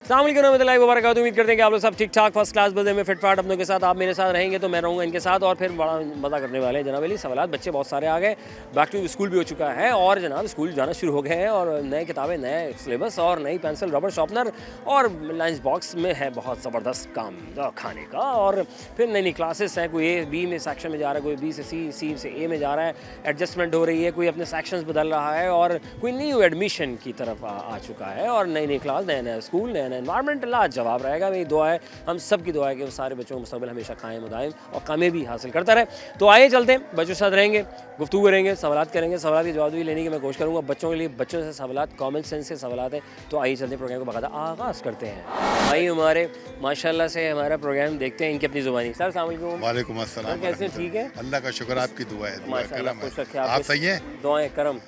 मुबारक। उम्मीद करते हैं कि आप लोग सब ठीक ठाक फर्स्ट क्लास बजे में फिटफाट अपनों के साथ। आप मेरे साथ रहेंगे तो मैं रहूँगा इनके साथ और फिर बड़ा मज़ा करने वाले हैं। जनाब अली सवाल बच्चे बहुत सारे आ गए, बैक टू स्कूल भी हो चुका है और जनाब स्कूल जाना शुरू हो गए हैं और नए किताबें, नए सिलेबस और नई पेंसिल, रबर शार्पनर और लंच बॉक्स में है बहुत ज़बरदस्त काम खाने का। और फिर नई नई क्लासेस हैं, कोई ए बी में सेक्शन में जा रहा है, कोई बी से सी, सी से ए में जा रहा है, एडजस्टमेंट हो रही है, कोई अपने सेक्शंस बदल रहा है और कोई न्यू एडमिशन की तरफ आ चुका है और नई नई क्लास, नया नया स्कूल, नया नया एनवायरमेंट। जवाब रहेगा मेरी दुआ है, हम सब की दुआ है कि वो सारे बच्चों को मुस्तक़बिल हमेशा कायम मुदायम और कामयाबी हासिल करता रहे। तो आइए चलते हैं, बच्चों के साथ रहेंगे, गुफ्तगू करेंगे, सवालात करेंगे, सवाल के जवाब भी लेने की मैं कोशिश करूँगा बच्चों के लिए। बच्चों से सवालात, कॉमन सेंस के सवालात हैं। तो आइए चलते हैं, प्रोग्राम को बाकायदा आगाज़ करते हैं। भाई हमारे माशाल्लाह से हमारा प्रोग्राम देखते हैं इनकी अपनी ज़ुबानी। सर अस्सलाम वालेकुम। वालेकुम अस्सलाम। कैसे, ठीक है? अल्लाह का शुक्र, आपकी दुआ है। माशाल्लाह, खुश रखे आप सही हैं? दुआएं करम।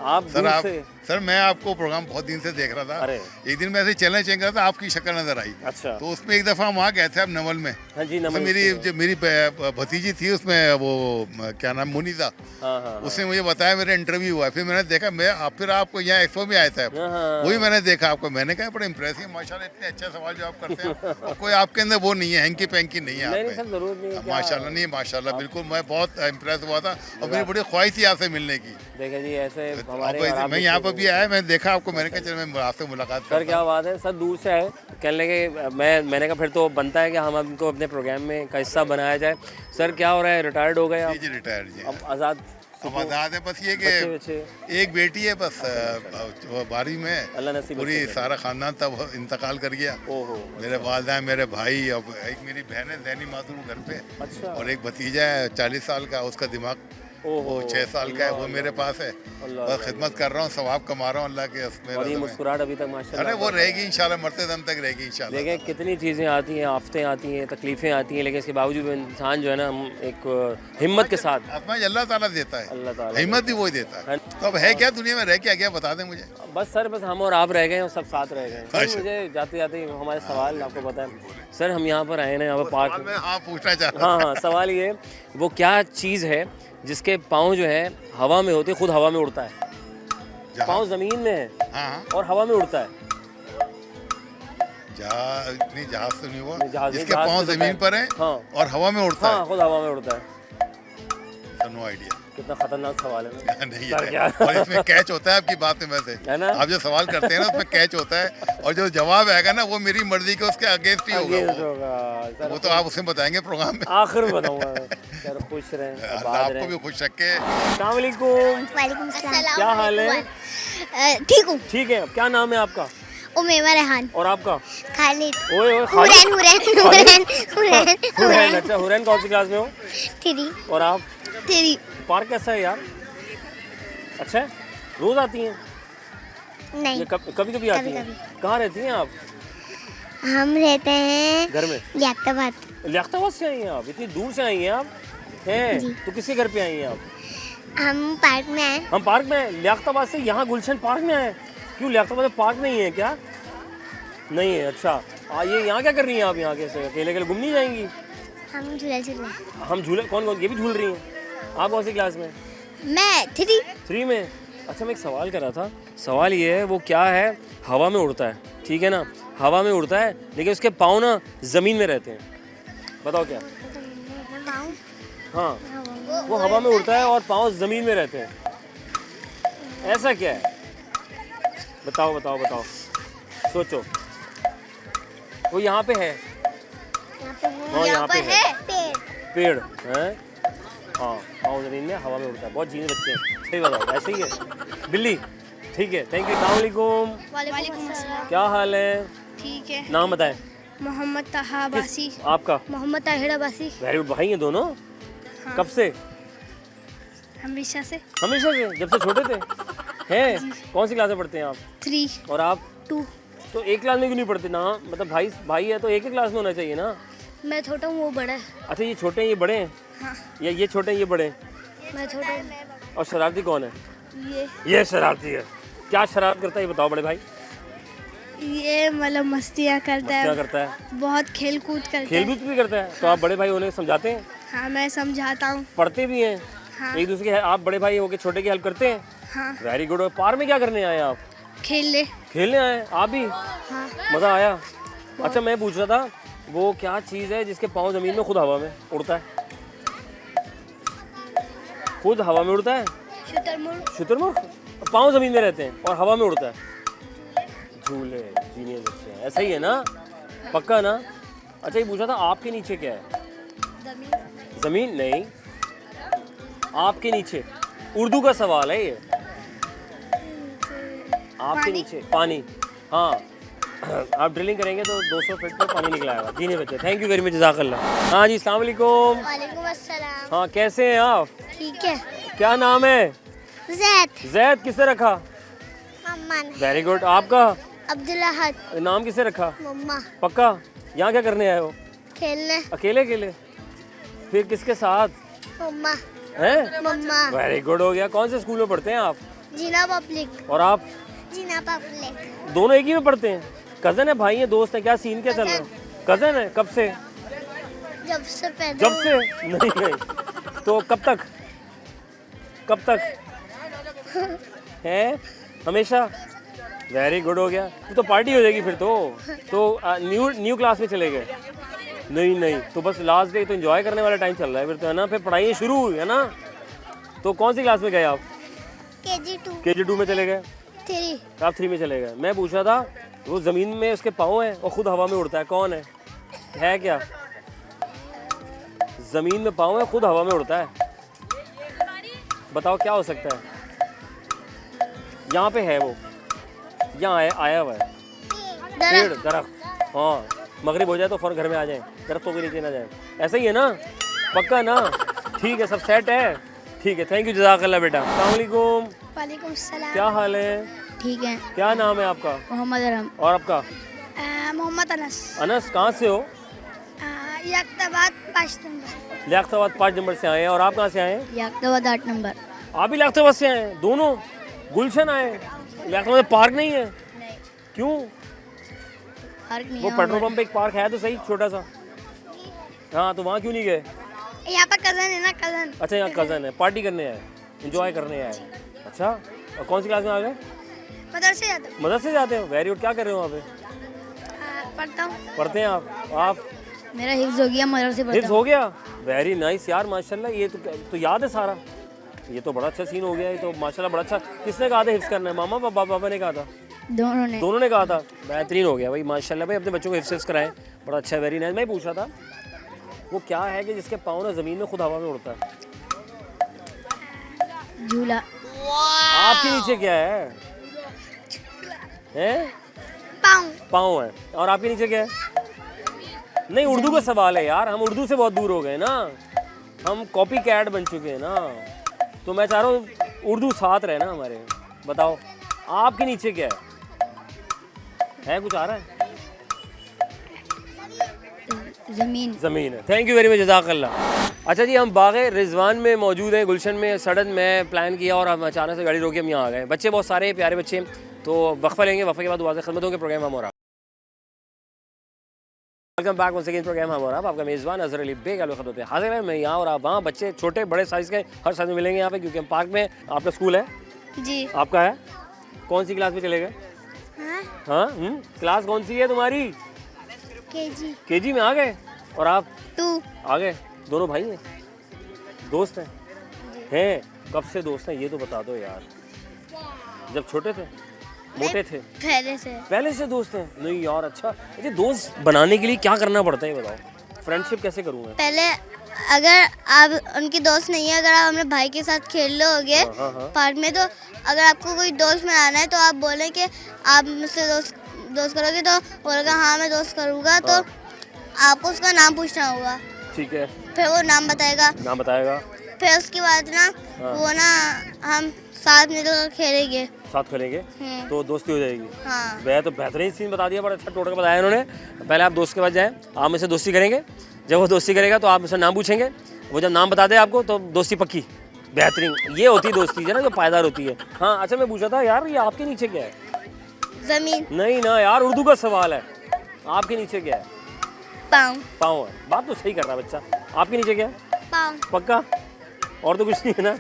आप सर मैं आपको प्रोग्राम बहुत दिन से देख रहा था। अरे एक दिन मैं ऐसे चलने चल रहा था, आपकी शक्ल नजर आई। अच्छा। तो उसमें एक दफ़ा वहाँ गए थे आप नवल में। हाँ जी, नवल। मेरी भतीजी थी उसमें, वो क्या नाम, मुनीसा। हाँ। उसने मुझे बताया मेरा इंटरव्यू हुआ है। फिर मैंने देखा, फिर आपको यहाँ एक्सपो में आया था, वही मैंने देखा आपको। मैंने कहा बड़ा इम्प्रेसिव, माशाल्लाह इतने अच्छे सवाल जो आप करते हैं और कोई आपके अंदर वो नहीं है, हैंकी पैंकी नहीं है माशाल्लाह। नहीं माशाल्लाह, बिल्कुल मैं बहुत इम्प्रेस हुआ था और मेरी बड़ी ख्वाहिश थी आपसे मिलने की। देखिए जी, ऐसे मैं यहाँ पर भी आया, मैंने देखा आपको, मैंने कहा चल मैं आपसे मुलाकात सर। क्या बात है सर, दूर से आए, कहने लगे मैंने कहा फिर तो बनता है कि हम इनको अपने प्रोग्राम में का हिस्सा बनाया जाए। सर क्या हो रहा है, रिटायर्ड हो गए आप? जी रिटायर्ड जी। अब आज़ाद है, बस ये कि एक बेटी है बस, 12वीं में। अल्लाह नसीब पूरी सारा खानदान तब इंतकाल कर गया। मेरे वालिदैन, मेरे भाई, अब एक मेरी बहन है ज़ैनी मातूर घर पे। अच्छा। और एक भतीजा है 40 साल का, उसका दिमाग वो 6 साल का है, वो मेरे पास है। बस खिदमत कर रहा हूँ, सवाब कमा रहा हूँ अल्लाह के उसमें। और ये मुस्कुराहट अभी तक माशाल्लाह। अरे वो रहेगी इंशाल्लाह, मरते दम तक रहेगी इंशाल्लाह। देखें कितनी चीज़ें आती हैं, आफतें आती हैं, तकलीफ़ें आती हैं, लेकिन इसके बावजूद इंसान जो है ना एक हिम्मत के साथ, अल्लाह ताला देता है, अल्लाह ताला हिम्मत भी वही देता है। तो अब है क्या दुनिया में, रह क्या गया बता दें मुझे। बस सर, बस हम और आप रह गए हैं और सब साथ रह गए हैं। मुझे जाते जाते हमारे सवाल आपको पता है सर, हम यहाँ पर आए ना, यहाँ पर पार्क में। हाँ पूछना चाह रहा। हाँ, सवाल ये, वो क्या चीज़ है जिसके पाँव जो है हवा में होते, खुद हवा में उड़ता है? पाँव ज़मीन में है। हाँ। और हवा में उड़ता है। नहीं, जहाज तो नहीं हुआ, जिसके जहाज पाँव जमीन पर है। हाँ। और हवा में उड़ता है। हाँ, खुद हवा में उड़ता है। No idea. कितना खतरनाक सवाल है ना। नहीं है। और इसमें कैच होता है आपकी बात में से, है ना? आप जो सवाल करते हैं ना उसमें कैच होता है और जो जवाब आएगा ना वो मेरी मर्जी के उसके अगेंस्ट ही होगा। वो तो आप उसे बताएंगे प्रोग्राम में, आखिर में बताऊंगा। सर खुश रहें, आपको भी खुश रखे। अस्सलाम वालेकुम। वालेकुम सलाम। क्या हाल है? ठीक हूँ। ठीक है। क्या नाम है आपका? उमेमा रेहान। और आपका? खालिद। ओए हुरैन। अच्छा, हुरैन कौन सी क्लास में हो? 3। और आप? 3। पार्क कैसा है यार? अच्छा है? रोज आती हैं? नहीं, कभी कभी आती हैं। कहाँ रहती हैं आप? हम रहते हैं घर में। लियाकताबाद से आई हैं आप? इतनी दूर से आई हैं आप? हैं? तो किसके घर पे आई हैं आप? हम पार्क में आए। हम पार्क में? लियाकताबाद से यहाँ गुलशन पार्क में आए? क्यों, लियाकताबाद में पार्क नहीं है क्या? नहीं है। अच्छा, ये यहाँ क्या कर रही हैं आप? यहाँ कैसे अकेले घूम नहीं जाएंगी? हम झूला झूल रहे हैं। हम झूले? कौन कौन? ये भी झूल रही हैं? आप कौन सी क्लास में? मैं 3 में। अच्छा, मैं एक सवाल कर रहा था। सवाल ये है, वो क्या है, हवा में उड़ता है, ठीक है ना, हवा में उड़ता है, लेकिन उसके पाँव ना ज़मीन में रहते हैं। बताओ क्या? हाँ, वो हवा में उड़ता है और पाँव ज़मीन में रहते हैं। ऐसा क्या है? बताओ बताओ बताओ, सोचो। वो यहाँ पे है। हाँ, यहाँ पे है। पेड़ है। हाँ, पाँव ज़मीन में, हवा में उड़ता है। बहुत जीने बच्चे हैं। सही बताओ, ऐसे ही है। बिल्ली। ठीक है, थैंक यू। अस्सलाम वालेकुम। क्या हाल है? ठीक है। नाम बताएं। मोहम्मद ताहा अब्बासी। आपका? मोहम्मद ताहिर अब्बासी। Very good. भाई हैं दोनों? हाँ। कब से? हमेशा से। जब से छोटे थे? हैं? कौन सी क्लास में पढ़ते हैं आप? 3। और आप? 2। तो एक क्लास में क्यों नहीं पढ़ते ना? मतलब भाई है तो एक ही क्लास में होना चाहिए ना। मैं छोटा हूँ, वो बड़ा है। अच्छा, ये छोटे हैं ये बड़े हैं? हाँ। या ये छोटे हैं ये बड़े हैं? मैं छोटा हूँ। और शरारती कौन है? ये शरारती है। क्या शरारत करता है ये बताओ बड़े भाई। ये मतलब मस्तियाँ करता है, बहुत खेल कूद भी करता है। तो आप बड़े भाई होने समझाते हैं? हाँ, मैं समझाता हूँ। पढ़ते भी हैं? हाँ। एक दूसरे के, आप बड़े भाई होके छोटे की हेल्प करते हैं? हाँ। Very good. और पार्क में क्या करने आए आप? खेलने आए आप भी? हाँ। मज़ा आया? अच्छा मैं पूछ रहा था वो क्या चीज़ है जिसके पाँव ज़मीन में खुद हवा में उड़ता है? खुद हवा में उड़ता है? शुतुरमुर्ग। पाँव ज़मीन में रहते हैं और हवा में उड़ता है। झूले। जीनियस बच्चे हैं, ऐसा ही है ना? पक्का ना? अच्छा ये पूछा था आपके नीचे क्या है? ज़मीन नहीं, आपके नीचे। उर्दू का सवाल है ये। आपके नीचे पानी। हाँ आप ड्रिलिंग करेंगे तो 200 फीट पे पानी निकल आएगा। जी नहीं बच्चे, थैंक यू वेरी मच, जज़ाकल्लाह। हाँ जी, अस्सलाम वालेकुम। वालेकुम अस्सलाम। हाँ कैसे हैं आप? ठीक है। क्या नाम है? जैद। जैद। किससे रखा? अम्मन। Very good. आपका अब्दुल अहद। नाम किससे रखा? मम्मा। पक्का? यहाँ क्या करने आए हो? खेलने। अकेले अकेले? फिर किसके साथ? मम्मा। हैं? मम्मा। वेरी गुड हो गया। कौन से स्कूल में पढ़ते हैं आप? जीना पब्लिक। और आप? जीना पब्लिक। दोनों एक ही में पढ़ते हैं? कज़न है, भाई है, दोस्त है? क्या सीन क्या चल रहा है? कज़न है? कब से? जब से पैदा जब से? नहीं तो कब तक? कब तक है? हमेशा? वेरी गुड हो गया। तो पार्टी हो जाएगी फिर तो न्यू क्लास में चले गए? नहीं तो बस लास्ट डे तो एंजॉय करने वाला टाइम चल रहा है फिर तो, है ना? फिर पढ़ाई शुरू हुई है ना? तो कौन सी क्लास में गए आप? KG2 में चले गए? 3। आप 3 में चले गए। मैं पूछा था वो ज़मीन में उसके पाँव हैं और खुद हवा में उड़ता है, कौन है क्या? ज़मीन में पाँव है, खुद हवा में उड़ता है, बताओ क्या हो सकता है? यहाँ पे है वो, यहाँ आया हुआ है। पेड़, दरख्त। हाँ मगरिब हो जाए तो फ़ौरन घर में आ जाए, दरख्तों के नीचे ना जाए। ऐसा ही है ना? पक्का ना? ठीक है, सब सेट है। ठीक है, थैंक यू, जज़ाकल्लाह बेटा। अस्सलाम वालेकुम। वालेकुम सलाम। क्या हाल है? ठीक है। क्या नाम है आपका? मोहम्मद अरहम। और आपका? मोहम्मद अनस। अनस। कहाँ से हो? याक्ताबाद 5 नंबर। लियाकताबाद 5 नंबर से आए हैं। और आप कहाँ से आए हैं? याक्ताबाद 8 नंबर। आप भी लियाकताबाद से आए हैं? दोनों? गुलशन आए? लियाकताबाद में पार्क नहीं है? नहीं। क्यों? पार्क नहीं वो है पेट्रोल पंप पे एक पार्क है तो सही, छोटा सा। हाँ तो वहाँ क्यों नहीं गए? यहाँ पर कज़न है ना, कज़न। अच्छा यहाँ कज़न है, पार्टी करने आए, एंजॉय करने आए। अच्छा, और कौन सी क्लास में आ गए? मदरसे जाता हूँ। मदरसे जाते हो? Very good. क्या कर रहे हो वहाँ पे? पढ़ता हूँ। पढ़ते हैं आप? मेरा हिफ्ज़ हो गया, मदरसे पढ़ता हिफ्ज़ हो गया? वेरी नाइस यार, माशाल्लाह। ये तो याद है सारा? ये तो बड़ा अच्छा सीन हो गया। ये तो माशाल्लाह बड़ा अच्छा। किसने कहा था हिफ्ज़ करना है? मामा पापा ने कहा था? दोनों ने कहा था। बेहतरीन हो गया भाई, माशाल्लाह। भाई अपने बच्चों को हिफ्ज़ कराएं, बड़ा अच्छा, वेरी नाइस। मैं पूछा था वो क्या है कि जिसके पाँव ना ज़मीन में खुद हवा में उड़ता है? झूला। आपके नीचे क्या है? पाँव है। और आपके नीचे क्या है? नहीं, उर्दू का सवाल है यार, हम उर्दू से बहुत दूर हो गए ना, हम कॉपी कैट बन चुके हैं ना। तो मैं चाह रहा हूँ उर्दू साथ रहे ना हमारे। बताओ आपके नीचे क्या है? कुछ आ रहा है? ज़मीन है। थैंक यू वेरी मच, जज़ाकल्लाह। अच्छा जी, हम बाग़े रिजवान में मौजूद हैं, गुलशन में। सडन में प्लान किया और हम अचानक से गाड़ी रोके हम यहाँ आ गए। बच्चे बहुत सारे प्यारे बच्चे, तो वक्फा लेंगे, वक्फे के बाद दोबारा खिदमत होंगे। प्रोग्राम हम हो रहा। Welcome back once again. Programme हम हो रहा। आपका मेज़बान अज़हर अली बेग खिदमत पे हाजिर है। मैं यहाँ और आप वहाँ। बच्चे छोटे बड़े साइज़ के हर साइज़ में मिलेंगे यहाँ पे, क्योंकि हम पार्क में। आपका स्कूल है? जी। आपका है? कौन सी क्लास में चले गए? हाँ क्लास कौन सी है तुम्हारी? KG में आ गए। और आप? 2 आ गए। दोनों भाई हैं? दोस्त हैं? कब से दोस्त हैं ये तो बता दो यार। जब छोटे थे? मोटे थे? पहले से दोस्त हैं? नहीं यार। अच्छा दोस्त बनाने के लिए क्या करना पड़ता है ये बताओ? फ्रेंडशिप कैसे करूँगा? पहले अगर आप उनकी दोस्त नहीं है, अगर आप अपने भाई के साथ खेल लोगे पार्क में, तो अगर आपको कोई दोस्त बनाना है तो आप बोले कि आप मुझसे दोस्त करोगे, तो बोलेगा हाँ मैं दोस्त करूँगा। तो आपको उसका नाम पूछना होगा। ठीक है। फिर वो नाम बताएगा। फिर उसके बाद ना वो ना हम साथ मिलकर खेलेंगे। तो दोस्ती हो जाएगी। हाँ। वह तो बेहतरीन सीन बता दिया, बड़ा अच्छा टोटका बताया इन्होंने। पहले आप दोस्त के पास जाएं, आप मुझसे दोस्ती करेंगे। जब वो दोस्ती करेगा तो आप मुझसे नाम पूछेंगे। वो जब नाम बता दे आपको तो दोस्ती पक्की। बेहतरीन, ये होती है दोस्ती है ना, जो पायदार होती है। हाँ अच्छा, मैं पूछा था यार, ये आपके नीचे क्या है? ज़मीन। नहीं ना यार, उर्दू का सवाल है। आपके नीचे क्या है? पाँव है। बात तो सही कर रहा बच्चा। आपके नीचे क्या है? पाँव। पक्का? और तो कुछ नहीं है ना?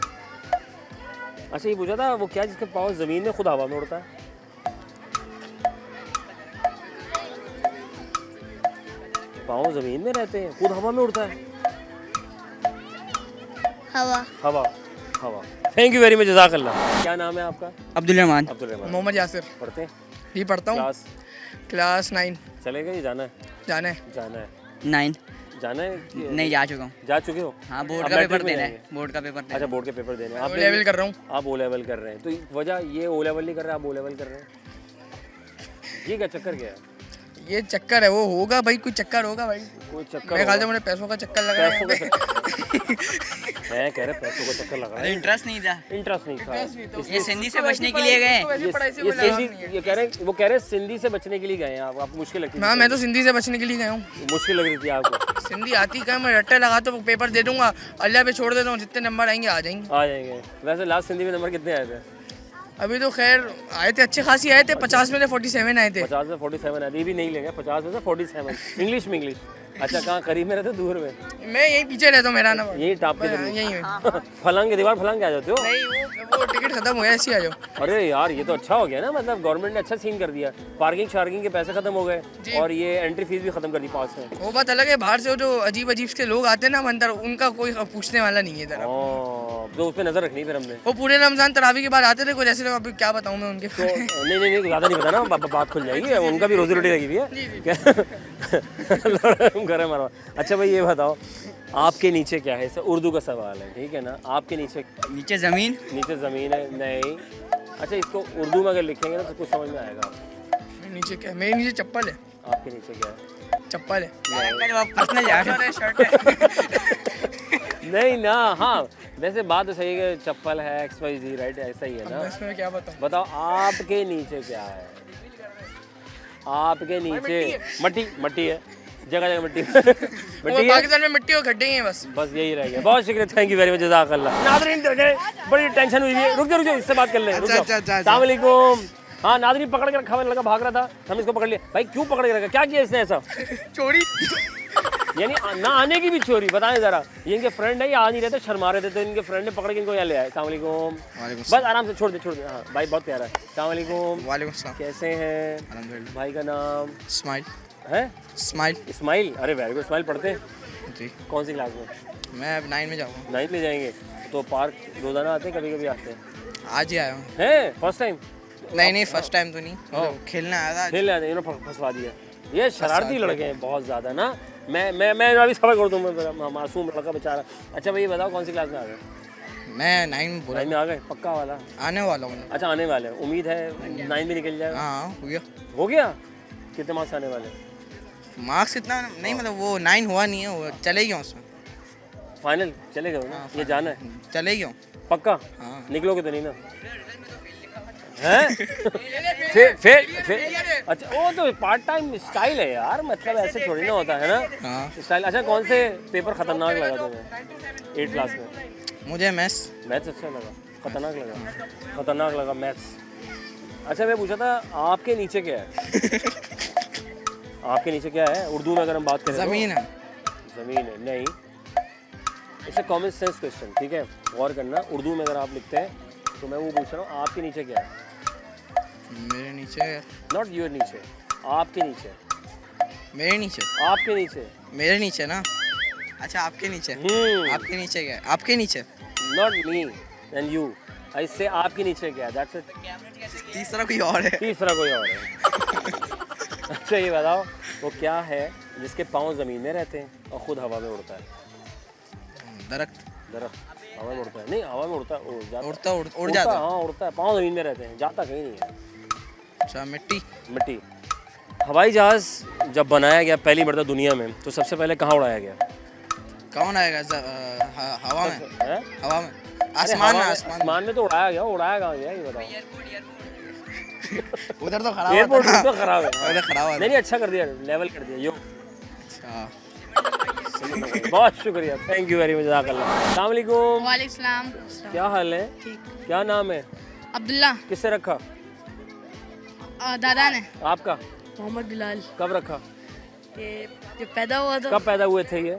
अच्छा ये पूछा था वो क्या जिसके पाँव ज़मीन में खुद हवा में उड़ता है? पाँव ज़मीन में रहते हैं, खुद हवा में उड़ता है। हवा हवा हवा। थैंक यू वेरी मच, जज़ाकल्लाह। क्या नाम है आपका? अब्दुल रहमान। अब्दुल रहमान। मोहम्मद यासिर। पढ़ते हैं? जी पढ़ता हूँ। क्लास 9। चलेगा ये जाना है? जाना है। जाना है। 9 जाना है नहीं जा चुका हूँ। जा चुके हो? हाँ बोर्ड अब का मैट्रिक पेपर में देना जाएंगे? है, बोर्ड का पेपर देना अच्छा बोर्ड के पेपर देने हैं। O लेवल कर रहा हूँ। आप ओ लेवल कर रहे हैं, तो वजह ये ओ लेवल नहीं कर रहे, आप ओ लेवल कर रहे हैं, ये क्या चक्कर क्या है? ये चक्कर है, वो होगा भाई, कोई चक्कर होगा भाई। कोई चक्कर मेरे ख्याल से होगा? मुझे पैसों का चक्कर लगा पैसों का है। चक्कर मैं कह रहा पैसों का चक्कर लगा है। इंटरेस्ट नहीं था। इंटरेस्ट नहीं था। ये सिंधी से बचने के लिए गए। ये सिंधी, ये कह रहे हैं, वो कह रहे हैं सिंधी से बचने के लिए गए हैं आप मुश्किल लगती हाँ मैं तो सिंधी से बचने के लिए गया हूँ। मुश्किल लग रही थी आपको? सिंधी आती क्या, मैं रट्टे लगाता हूँ, पेपर दे दूंगा, अल्लाह पे छोड़ देता हूँ, जितने नंबर आएंगे आ जाएंगे। आ जाएंगे। वैसे लास्ट सिंधी में नंबर कितने आए थे? अभी तो खैर आए थे, अच्छे खासी आए थे, 50 में से 47 आए थे। 50 में 47 आए थे, ये भी नहीं लेंगे, 50 में से 47। इंग्लिश में इंग्लिश। अच्छा कहाँ करीब में रहते दूर में? मैं यहीं पीछे रहता हूँ, मेरा नंबर यही टाप के यहीं है। फलांग के दीवार फलांग के आ जाते हो? नहीं वो टिकट खत्म हो गया, ऐसे ही आ जाओ। अरे यार ये तो अच्छा हो गया ना, मतलब गवर्नमेंट ने अच्छा सीन कर दिया। पार्किंग शार्किंग के पैसे खत्म हो गए और ये एंट्री फीस भी खत्म कर दी पास में। वो बात अलग है, बाहर से जो अजीब अजीब के लोग आते हैं ना अंदर, उनका कोई पूछने वाला नहीं है इधर। तो उस पर नजर रखनी फिर हमने। वो पूरे रमजान तरावी के बाद आते थे कुछ ऐसे लोग, अभी क्या बताऊँ मैं उनके। तो नहीं ज़्यादा नहीं बताना, बात खुल जाएगी, उनका भी रोजी रोटी लगी हुई है। घर हमारा। अच्छा भाई ये बताओ, आपके नीचे क्या है? इसे उर्दू का सवाल है, ठीक है ना? आपके नीचे ज़मीन। नीचे ज़मीन है? नहीं। अच्छा इसको उर्दू में अगर लिखेंगे ना तो कुछ समझ में आएगा। मेरे नीचे क्या? मेरे नीचे चप्पल है। आपके नीचे क्या है? चप्पल है। नहीं ना। हाँ वैसे बात तो सही है, चप्पल है, XYZ राइट, ऐसा ही है ना? इसमें क्या बताऊँ? बताओ आपके नीचे क्या है? आपके नीचे मट्टी है, जगह जगह मिट्टी मिट्टी है। पाकिस्तान में मिट्टी और गड्ढे ही हैं बस। बस यही रह गया। बहुत शुक्रिया, थैंक यू वेरी मच, जज़ाकल्लाह। नाज़रीन बड़ी टेंशन हुई है, रुक जाओ इससे बात कर लें। अस्सलाम वालेकुम। हाँ नाज़रीन पकड़ के रखा हुआ, लड़का भाग रहा था, हम इसको पकड़ लिया। भाई क्यों पकड़ के रखा, क्या किया इसने ऐसा? चोरी यानी ना आने की भी चोरी, बताएं जरा। ये इनके फ्रेंड है, ये आ नहीं रहे थे, शर्मा रहे थे, तो इनके फ्रेंड ने पकड़ के इनको यहाँ ले आए। अस्सलाम वालेकुम। बस आराम से छोड़ दे। हाँ भाई बहुत प्यारा है। अस्सलाम वालेकुम। वालेकुम सलाम। कैसे हैं? अल्हम्दुलिल्लाह। भाई का नाम? स्माइल है? स्माइल। इस्माइल। अरे वेरी गुड। इस्माइल पढ़ते हैं? जी। कौन सी क्लास में? मैं अब 9 में जाऊँगा। 9th में जाएंगे। तो पार्क रोजाना आते हैं, कभी कभी आते हैं? आज ही आया हूँ। हैं फर्स्ट टाइम? नहीं फर्स्ट टाइम तो नहीं, खेलने आया था। खेल आते, इन्होंने फंसवा दिया। ये शरारती लड़के हैं बहुत ज़्यादा ना। मैं अभी सबर कर दूँ, मैं मासूम लड़का बेचारा। अच्छा भाई ये बताओ कौन सी क्लास में आ गए? मैं 9 में बोला। 9 में आ गए पक्का वाला? आने वाला हूँ। अच्छा आने वाले हैं, उम्मीद है 9 भी निकल जाएगा? हाँ हो गया। हो गया? कितने मार्क्स आने वाले? मार्क्स इतना नहीं, मतलब वो 9 हुआ नहीं है, वो चले गया उसमें। फाइनल चले गए ना? ये जाना है चले गया पक्का? हाँ। निकलोगे तो नहीं ना? हैं? फिर अच्छा वो तो पार्ट टाइम स्टाइल है यार, मतलब ऐसे थोड़ी ना होता है ना। हाँ। स्टाइल। अच्छा कौन से पेपर खतरनाक लगा तुम्हें 8th क्लास में? मुझे मैथ्स अच्छा लगा? खतरनाक लगा? खतरनाक लगा मैथ्स। अच्छा मैं पूछा था आपके नीचे क्या है? आपके नीचे क्या है उर्दू में अगर हम बात करें? ज़मीन है। ज़मीन है? नहीं, इट्स कॉमन सेंस क्वेश्चन, ठीक है, गौर करना। उर्दू में अगर आप लिखते हैं तो मैं वो पूछ रहा हूँ आपके नीचे क्या है? मेरे नीचे। नॉट योर नीचे, आपके नीचे। मेरे नीचे। आपके नीचे। मेरे नीचे ना? अच्छा आपके नीचे। आपके नीचे क्या है? आपके नीचे। Not me and you, I say आपके नीचे क्या है, दैट्स इट। तीसरा कोई और है। तीसरा कोई और है। अच्छा ये बताओ वो क्या है जिसके पाँव ज़मीन में रहते हैं और ख़ुद हवा में उड़ता है? दरख्त। हवा में उड़ता है? नहीं हवा में उड़ता है, उड़ जाता है। हाँ उड़ता है, पाँव ज़मीन में रहते हैं, जाता कहीं नहीं है। अच्छा मिट्टी। हवाई जहाज़ जब बनाया गया पहली मरतबा दुनिया में तो सबसे पहले कहाँ उड़ाया गया? कौन आएगा? हवा में। है? हवा में। अरे आसमान में तो उड़ाया कहाँ गया ये बताओ? उधर तो खराब एयरपोर्ट तो खराब है। उधर खराब है। नहीं अच्छा कर दिया, लेवल कर दिया यो। अच्छा बहुत शुक्रिया, थैंक यू वेरी मच, जज़ाकल्लाह। अस्सलाम वालेकुम। वालेकुम सलाम। क्या हाल है? ठीक। क्या नाम है? अब्दुल्ला। किससे रखा? दादा ने। आपका? मोहम्मद बिलाल। कब रखा? ये जब पैदा हुआ था। कब पैदा हुए थे ये?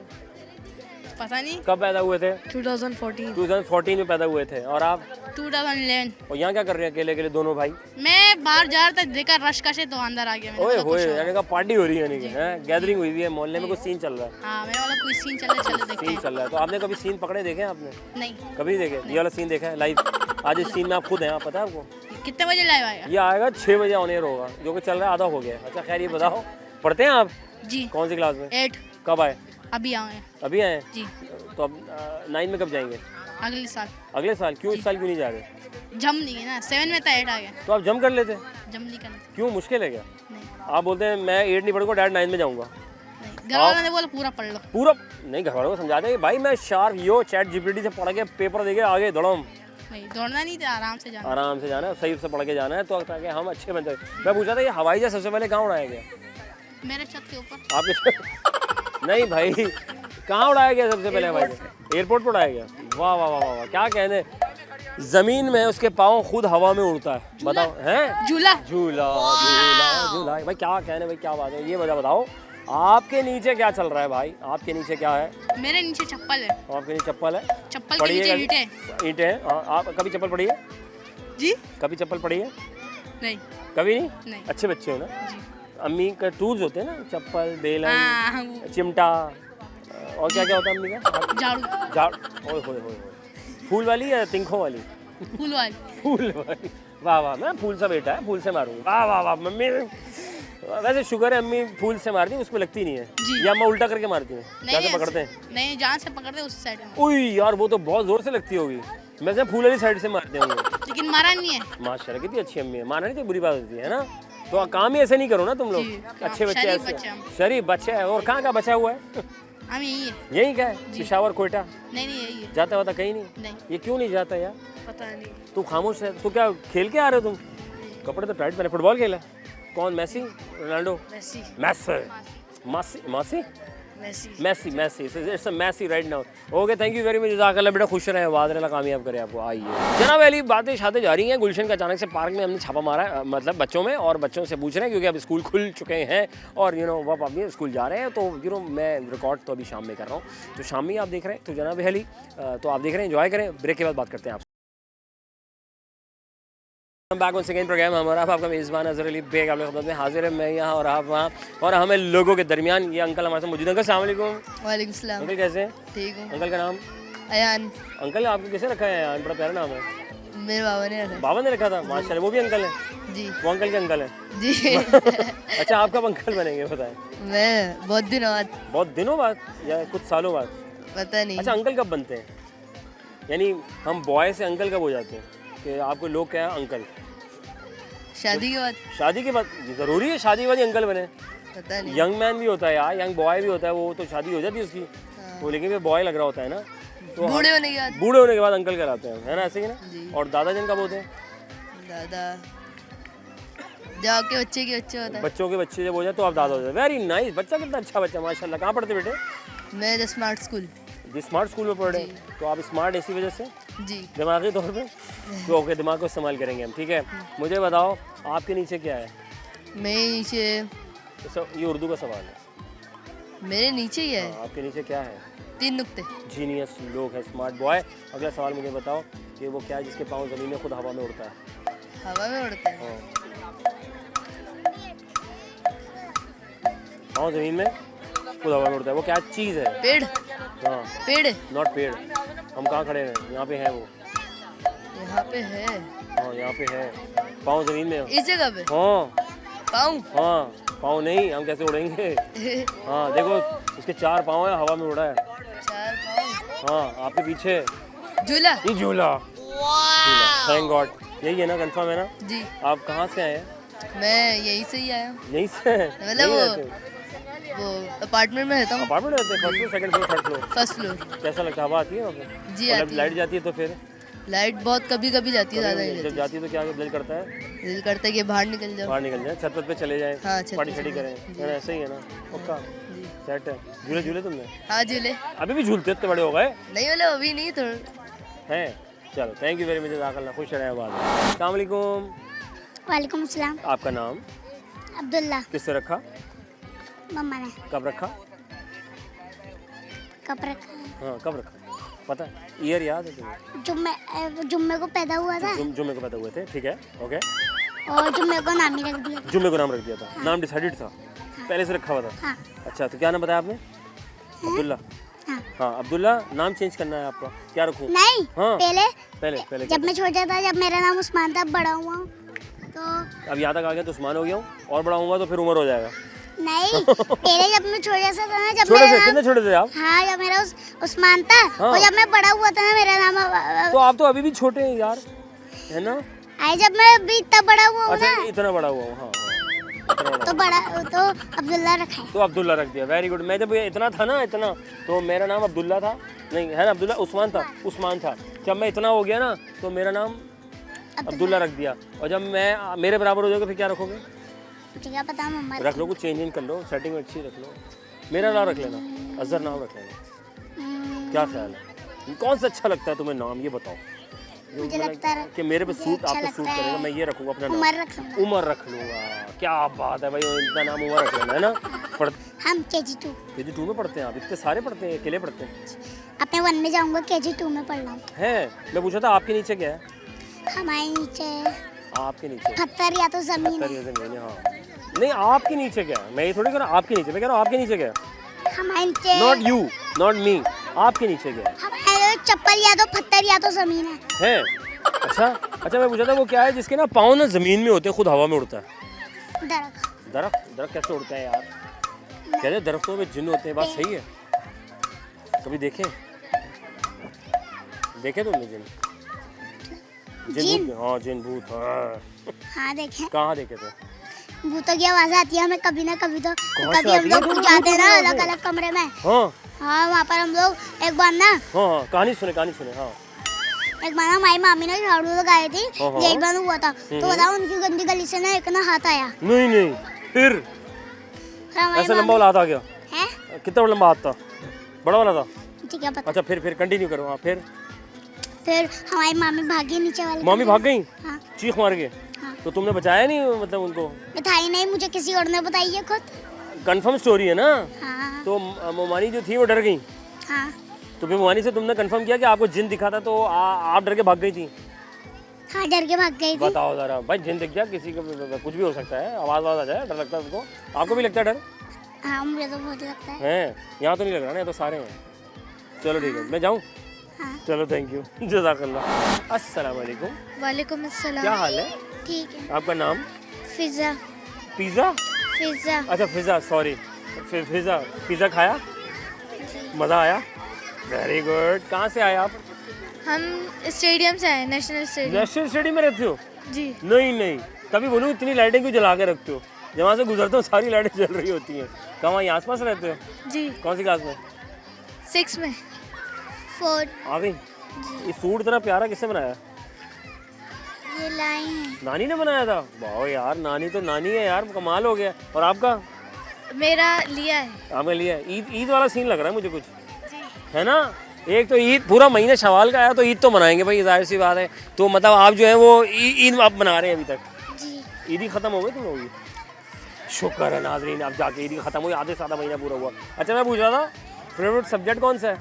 पता नहीं। कब पैदा हुए थे? 2014। 2014 में पैदा हुए थे। और आप? 2011। और यहाँ क्या कर रहे हैं अकेले अकेले दोनों भाई? मैं बाहर जा रहा था, देखा रश का से तो अंदर आ गया। ओए होए, यानी का पार्टी हो रही है, यानी कि गैदरिंग हुई है, मोहल्ले में कुछ सीन चल रहा है। हाँ, मैं वाला कोई सीन चल रहा है, चलो देखते सीन हैं। चल रहा है। तो आपने कभी सीन पकड़े देखे हैं आपने? नहीं। कभी देखे? ये वाला सीन देखा है लाइव? आज इस सीन में आप खुद हैं, आप पता है आपको? कितने बजे लाइव आएगा? ये आएगा 6 बजे ऑन एयर होगा, जो कि चल रहा है आधा हो गया। अच्छा खैर, ये बताओ पढ़ते हैं आप? जी। कौन सी क्लास में? 8। कब आए? अभी आए हैं। अभी आए हैं? जी। तो अब 9 में कब जाएंगे? अगले साल। अगले साल? क्यों इस साल क्यों नहीं जा रहे? जम नहीं है ना, 7 में था 8 आ गया। तो आप जम कर लेते? जम नहीं करना। क्यों, मुश्किल है क्या? नहीं आप बोलते हैं मैं 8 नहीं पढ़ूंगा, डैड 9 में जाऊंगा। नहीं, घर वालों ने बोला पूरा पढ़ लो। पूरा नहीं, घर वालों को समझाते हैं भाई मैं शार्प यो चैट जीपीटी से पढ़ के पेपर देके आगे दौड़म। नहीं, दौड़ना नहीं था, आराम से जाना। आराम से जाना है, सही से पढ़ के जाना है, तो ताकि हम अच्छे बन जाए। मैं पूछा था ये हवाई जहाज सबसे पहले कहाँ उड़ाया गया? मेरे छत के ऊपर। आपने नहीं भाई, कहाँ उड़ाया गया सबसे पहले हवाई जहाज? एयरपोर्ट पर उड़ाया गया। वाह वाह वाह वाह वाह, क्या कहने। जमीन में उसके पाँव खुद हवा में उड़ता है। बताओ हैं? झूला। झूला झूला झूला। भाई क्या कहने, भाई क्या बात है, ये वजह बताओ। आपके नीचे क्या चल रहा है भाई? आपके नीचे क्या है? मेरे नीचे चप्पल है। आपके नीचे चप्पल है? चप्पल के नीचे ईंटें। ईंटें हैं। हाँ, आप कभी चप्पल पड़ी है? जी। कभी चप्पल पड़ी है? नहीं। कभी नहीं? नहीं। अच्छे बच्चे हो ना? जी। अम्मी का टूल्स होते हैं ना, चप्पल, बेलन, हाँ, वो चिमटा, और क्या क्या होता है अम्मी का? झाड़ू। झाड़। ओए होए होए। फूल वाली या तिंखों वाली? फूल वाली। फूल वाली। वाह वाह, मैं फूल सा बेटा है, फूल से मारूंगा। वाह वाह वाह मम्मी। वैसे शुगर है, अम्मी फूल से मारती है, उसमें लगती नहीं है। जी। या मैं उल्टा करके मारती हूँ? कैसे पकड़ते हैं? नहीं, जहाँ से पकड़ते हैं उस साइड में। उई यार, वो तो बहुत जोर से लगती होगी। मैं से फूल वाली साइड से मारते होंगे। लेकिन मारा नहीं है। माशाल्लाह, कितनी अच्छी अम्मी है। मारना नहीं तो बुरी बात होती है ना। तो काम ही ऐसे नहीं करो ना तुम लोग। जी, अच्छे बच्चे शरीफ ऐसे। बच्चे हम। शरीफ बच्चा है। और कहाँ का बचा हुआ है? हम यही है। यही का है? पिशावर, कोयटा? नहीं नहीं, यही है। जाता वाता कहीं नहीं? नहीं। ये क्यों नहीं जाता यार? पता नहीं। तू खामोश है। तू क्या खेल के आ रहे हो तुम? कपड़े तो टाइट पहने। फुटबॉल खेला? कौन, मेसी, रोनाल्डो? मेसी। मासी मासी Messi. Messy messy it's a messy right now. Okay, thank you very much. जज़ाकल्लाह बेटा, खुश रहे, वाद अल्लाह कामयाब करे आपको। आइए जनाब अली, बातें शातें जा रही हैं। गुलशन का अचानक से पार्क में हमने छापा मारा है, मतलब बच्चों में, और बच्चों से पूछ रहे हैं क्योंकि अब स्कूल खुल चुके हैं और वो अब अभी स्कूल जा रहे हैं। तो मैं रिकॉर्ड तो अभी शाम में कर रहा हूँ, तो शाम में आप देख रहे हैं। तो जनाब अली, तो आप देख रहे हैं, एंजॉय करें। ब्रेक के बाद बात करते हैं आपसे। बैक ऑन सेकेंड प्रोग्राम हमारा। आपका मेज़बान अज़हर अली बेग आप लोग खिदमत में हाजिर है। मैं यहाँ और आप वहाँ, और हमें लोगों के दरमियान ये अंकल हमारे साथ मौजूद हैं। अंकल अस्सलाम वालेकुम। वालेकुम सलाम। अंकल कैसे हैं? ठीक हूँ। अंकल का नाम? अयान। अंकल आपको कैसे रखा है यार? बड़ा प्यारा नाम है। मेरे बाबा ने रखा। बाबा ने रखा था? माशाल्लाह, वो भी अंकल है? जी। वो अंकल के अंकल है? जी। अच्छा, आप कब अंकल बनेंगे बताएं? मैं बहुत दिनों बाद। बहुत दिनों बाद या कुछ सालों बाद? पता नहीं। अच्छा, अंकल कब बनते हैं? यानी हम बॉय से अंकल कब हो जाते हैं कि आपको लोग क्या है अंकल? शादी के बाद। शादी के बाद? ज़रूरी है शादी के बाद ही अंकल बने? पता नहीं। यंग मैन भी होता है यार, यंग बॉय भी होता है, वो तो शादी हो जाती है उसकी। वो लेकिन वो बॉय लग रहा होता है ना, तो बूढ़े होने के बाद। बूढ़े होने के बाद अंकल कहलाते हैं, है ना? ऐसे ही ना? जी। और दादा जन कब होते हैं? दादा जब आपके बच्चे के बच्चे होता है। बच्चों के बच्चे जब हो जाए तो आप दादा हो जाए। Very nice. बच्चा कितना अच्छा बच्चा, माशाल्लाह। कहाँ पढ़ते बेटे? मैं द स्मार्ट स्कूल। जी, स्मार्ट स्कूल में पढ़ रहे हैं। तो आप स्मार्ट इसी वजह से, जी। दिमागी तौर पे? तो ओके, दिमाग को इस्तेमाल करेंगे हम, ठीक है। मुझे बताओ आपके नीचे क्या है? मेरे नीचे। ये उर्दू का सवाल है। मेरे नीचे ही है। हाँ, आपके नीचे क्या है? 3 नुक्ते। जीनियस लोग है, स्मार्ट बॉय। अगला सवाल मुझे बताओ कि वो क्या है जिसके पाँव ज़मीन में खुद हवा में उड़ता है? हवा में उड़ता है। हाँ। पाँव ज़मीन में खुद हवा में उड़ता है, वो क्या चीज़ है? पेड़। हाँ, पेड़। नॉट पेड़। हम कहाँ खड़े हैं? यहाँ पे है वो। यहाँ पे है। हाँ, यहाँ पे है। पाँव ज़मीन में। इस जगह पे। हाँ पाँव। हाँ, पाँव नहीं, हम कैसे उड़ेंगे? हाँ देखो, इसके 4 पाँव है, हवा में उड़ा है। 4 पाँव। हाँ, आपके पीछे झूला। ये झूला। Thank God. यही है ना? कंफर्म है ना? जी। आप कहाँ से आए हैं? मैं यहीं से ही आया हूँ। यहीं से? मतलब वो अपार्टमेंट में रहता हूँ। अपार्टमेंट रहते हैं? First floor, second floor, third floor? First floor. कैसा लगता है? हवा आती है वहाँ पे? जी, और आती है। लाइट जाती है तो फिर? लाइट बहुत कभी कभी जाती है, ज़्यादा नहीं जब जाती। जाती है तो क्या दिल करता है? दिल करता है कि बाहर निकल जाओ। बाहर निकल जाए, छत पे चले जाएं, हाँ, छत पार्टी पे शटी चले करें, जाएं। है ना? ऐसे ही है ना? पक्का जी। सेट है। झूले झूले तुमने? हाँ झूले। अभी भी झूलते इतने बड़े हो गए नहीं बोले अभी नहीं थोड़ा। हैं? चलो, थैंक यू वेरी मच। जज़ाकल्लाह, खुश रहें। बाद अस्सलाम वालेकुम। वालेकुम सलाम। आपका नाम? अब्दुल्ला। किससे रखा? मम्मा ने। कब रखा? कब रखा? हाँ कब रखा है? पता है? ईयर याद है तुम्हें? जुम्मे को पैदा हुआ था जुम्मे को पैदा हुए थे, ठीक है, ओके। और जुम्मे को नाम ही रख दिया। जुम्मे को नाम रख दिया था। नाम डिसाइडेड था, पहले से रखा हुआ था। हाँ। अच्छा, तो क्या नाम बताया आपने? अब्दुल्ला। हाँ अब्दुल्ला नाम चेंज करना है आपका, क्या रखूँ? नहीं, हाँ पहले जब मैं छोटा था, जब मेरा नाम उस्मान था, अब बड़ा हुआ तो अब यहाँ तक आ गया तो उस्मान हो गया हूँ, और बड़ा होऊंगा तो फिर उमर हो जाएगा। नहीं, पहले जब मैं छोटा सा था ना, जब छोटे मेरा से कितने छोटे थे आप? हाँ, जब मेरा उस्मान था, और जब मैं बड़ा हुआ था ना, मेरा नाम तो आप तो अभी भी छोटे हैं यार, है ना? आई जब मैं अभी इतना बड़ा हुआ हूँ अच्छा ना, इतना बड़ा हुआ हूँ, हाँ तो अब्दुल्ला रखा है। तो अब्दुल्ला रख दिया, वेरी गुड। मैं जब ये इतना था ना, इतना, तो मेरा नाम अब्दुल्ला था, नहीं है ना, अब्दुल्ला उस्मान था। जब मैं इतना हो गया ना, तो मेरा नाम अब्दुल्ला रख दिया। और जब मैं मेरे बराबर हो जाओगे फिर क्या रखोगे? ठीक है, पता मम्मा रख लो, कुछ चेंज कर लो, सेटिंग अच्छी रख लो। मेरा नाम रख लेना, अजहर नाम रख लेना। क्या ख्याल है, कौन सा अच्छा लगता है तुम्हें नाम, ये बताओ। मुझे लगता है कि मेरे पे सूट, अच्छा आपको सूट लगता करेगा, है। मैं ये रखूंगा अपना उमर नाम, रख लूंगा। उमर रख लूंगा। क्या बात है भाई, इतना नाम उमर रख लेना, है ना? हम KG2 KG2 में पढ़ते हैं आप? इतने सारे पढ़ते हैं, अकेले पढ़ते हैं? अपने 1 में जाऊंगा, KG2 में पढ़ रहा हूँ। है, मैं पूछा था आपके नीचे क्या है? हमारे नीचे आपके नीचे पत्थर या तो जमीन पत्थर है। या ज़मीन है, हाँ। नहीं, आपके नीचे क्या है? मैं ये थोड़ी कह रहा हूँ आपके नीचे, मैं कह रहा हूँ आपके नीचे क्या है? हमारे नीचे नॉट यू, नॉट मी, आपके नीचे क्या है? हमारे चप्पल या तो पत्थर या तो जमीन है। है? अच्छा, मैं पूछा था वो क्या है जिसके ना पाँव ना जमीन में होते हैं, खुद हवा में उड़ता है? दरख्त कैसे उड़ता है यार? कहते हैं दरख्तों में जिन होते हैं, बात सही है? कभी देखे तुमने जिन भूत? हाँ जिन भूत, हाँ देखे। कहाँ देखे थे? भूतों की आवाज आती है हमें कभी ना कभी, तो कहाँ से कभी हम आती है? लोग जाते हैं ना अलग अलग कमरे में। हाँ वहाँ पर हम लोग एक बार ना कहानी सुने, हाँ। एक बार ना हमारी मामी ने झाड़ू लगाई थी, हाँ। एक बार हुआ था, तो बताओ उनकी गंदी गली से ना एक ना हाथ आया। नहीं, फिर हमारी ऐसा लंबा वाला हाथ आ गया? है, कितना लंबा हाथ था? बड़ा वाला था? ठीक है पता। अच्छा, फिर कंटिन्यू करो। हाँ, फिर हमारी मामी भागी नीचे वाले। मामी भाग गई? हाँ। चीख मार के? हाँ। तो तुमने बचाया नहीं मतलब उनको? बताई नहीं, मुझे किसी और ने बताई है खुद। कंफर्म स्टोरी है ना? हाँ। तो मोमानी जो थी वो डर गई? हाँ। तो फिर मोमानी से तुमने कंफर्म किया कि आपको जिन दिखा था, तो आप डर के भाग गई थी? हाँ, डर के भाग गई थी। बताओ जरा भाई, जिन दिख गया, किसी को कुछ भी हो सकता है, आवाज आ जाए, डर लगता है तुमको? आपको भी लगता है डर? हाँ, मुझे तो बहुत लगता है। यहाँ तो नहीं लग रहा ना, यहाँ तो सारे हैं। चलो ठीक है, मैं जाऊँ? हाँ। चलो, थैंक यू, जज़ाकल्लाह। अस्सलाम वालेकुम। वालेकुम अस्सलाम। क्या हाल है? ठीक है। आपका नाम? फिजा। पिज़्ज़ा? अच्छा पिज़्ज़ा, सॉरी, पिज़्ज़ा। पिज़्ज़ा खाया? मज़ा आया? Very good. कहाँ से आए आप? हम स्टेडियम से आए, नेशनल स्टेडियम में रहते हो? जी। नहीं, तभी बोलूँ इतनी लाइटें क्यों जला के रखते हो? जब वहाँ से गुजरते हो सारी लाइटें जल रही होती हैं। कहाँ, वहीं आस पास रहते हो? जी। कौन सी क्लास में? 6 में। 4। आ गई? ये सूट इतना प्यारा किसने बनाया? ये लाई है। नानी ने बनाया था? वाह यार, नानी तो नानी है यार, कमाल हो गया। और आपका? मेरा लिया है। आपने लिया है? ईद वाला सीन लग रहा है मुझे कुछ, है ना? एक तो ईद, पूरा महीना शवाल का आया, तो ईद तो मनाएंगे भाई, जाहिर सी बात है। तो मतलब आप जो है वो ईद आप मना रहे हैं अभी तक? जी। ईद ही खत्म हो गई तुम लोगों की? शुक्र है नाजरीन, अब जाके ईद खत्म हुई, आधे से आधा महीना पूरा हुआ। अच्छा, मैं पूछ रहा था फेवरेट सब्जेक्ट कौन सा है?